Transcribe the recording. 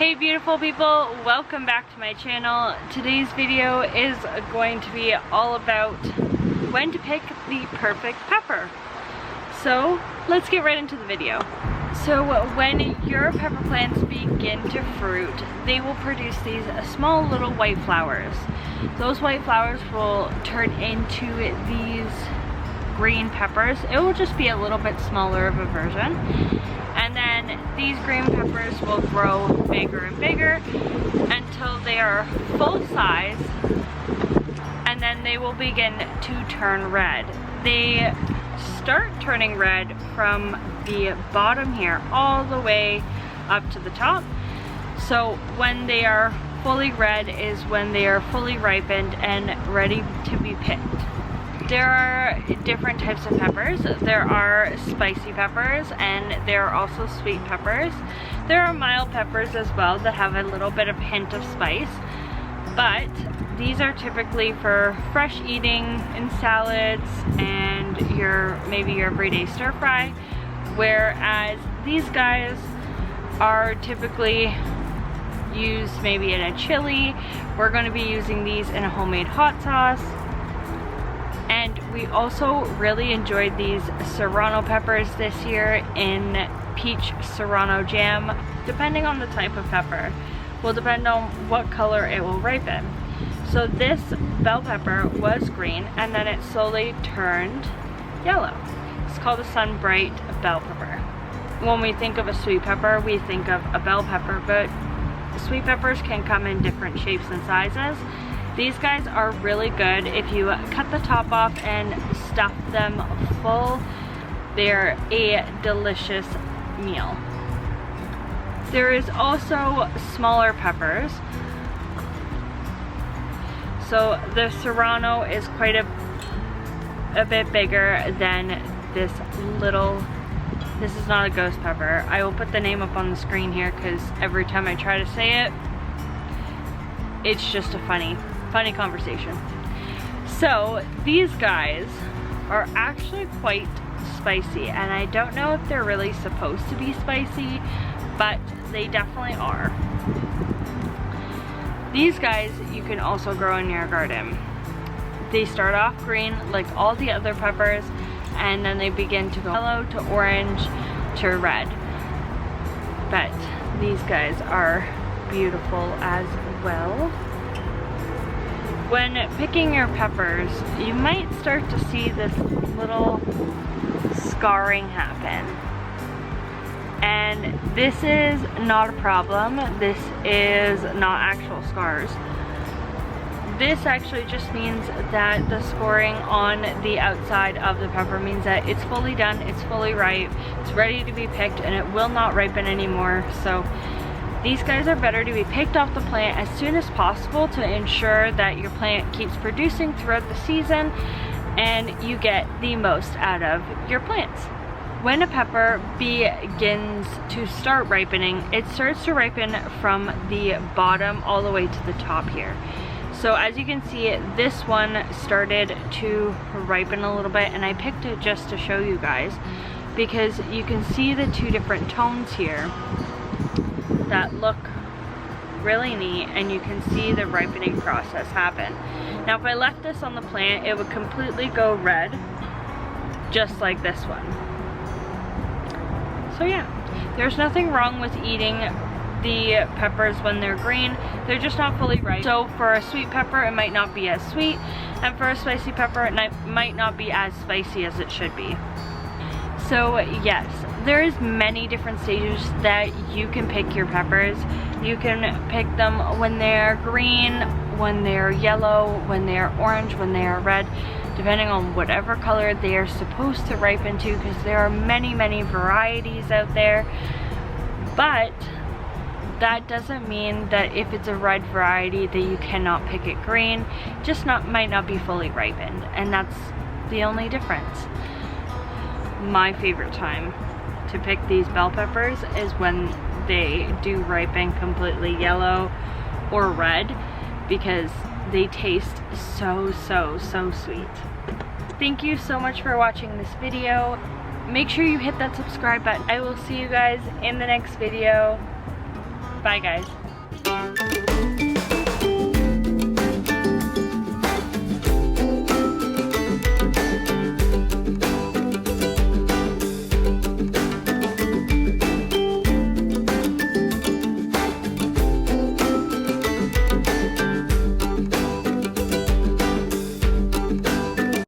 Hey beautiful people, welcome back to my channel. Today's video is going to be all about when to pick the perfect pepper. So let's get right into the video. So when your pepper plants begin to fruit, they will produce these small little white flowers. Those white flowers will turn into these green peppers. It will just be a little bit smaller of a version. And then these green peppers will grow bigger and bigger until they are full size, and then they will begin to turn red. They start turning red from the bottom here all the way up to the top. So when they are fully red is when they are fully ripened and ready to be picked. There are different types of peppers. There are spicy peppers and there are also sweet peppers. There are mild peppers as well that have a little bit of hint of spice, but these are typically for fresh eating in salads and maybe your everyday stir fry, whereas these guys are typically used maybe in a chili. We're going to be using these in a homemade hot sauce. And we also really enjoyed these serrano peppers this year in peach serrano jam. Depending on the type of pepper will depend on what color it will ripen. So this bell pepper was green and then it slowly turned yellow. It's called a sun-bright bell pepper. When we think of a sweet pepper, we think of a bell pepper, but sweet peppers can come in different shapes and sizes. These guys are really good if you cut the top off and stuff them full. They're a delicious meal. There is also smaller peppers. So the serrano is quite a bit bigger than this is not a ghost pepper. I will put the name up on the screen here because every time I try to say it, it's just a funny conversation. So these guys are actually quite spicy, and I don't know if they're really supposed to be spicy, but they definitely are. These guys you can also grow in your garden. They start off green like all the other peppers, and then they begin to go yellow to orange to red. But these guys are beautiful as well. When picking your peppers, you might start to see this little scarring happen. And this is not a problem. This is not actual scars. This actually just means that the scoring on the outside of the pepper means that it's fully done, it's fully ripe, it's ready to be picked, and it will not ripen anymore. So these guys are better to be picked off the plant as soon as possible to ensure that your plant keeps producing throughout the season and you get the most out of your plants. When a pepper begins to start ripening, it starts to ripen from the bottom all the way to the top here. So as you can see, this one started to ripen a little bit, and I picked it just to show you guys because you can see the two different tones here that look really neat, and you can see the ripening process happen. Now if I left this on the plant, it would completely go red, just like this one. So yeah, there's nothing wrong with eating the peppers when they're green. They're just not fully ripe. So for a sweet pepper, it might not be as sweet, and for a spicy pepper, it might not be as spicy as it should be. So yes, there's many different stages that you can pick your peppers. You can pick them when they're green, when they're yellow, when they're orange, when they are red, depending on whatever color they are supposed to ripen to, because there are many varieties out there. But that doesn't mean that if it's a red variety that you cannot pick it green. Just might not be fully ripened, and that's the only difference. My favorite time to pick these bell peppers is when they do ripen completely yellow or red, because they taste so sweet. Thank you so much for watching this video. Make sure you hit that subscribe button. I will see you guys in the next video. Bye guys.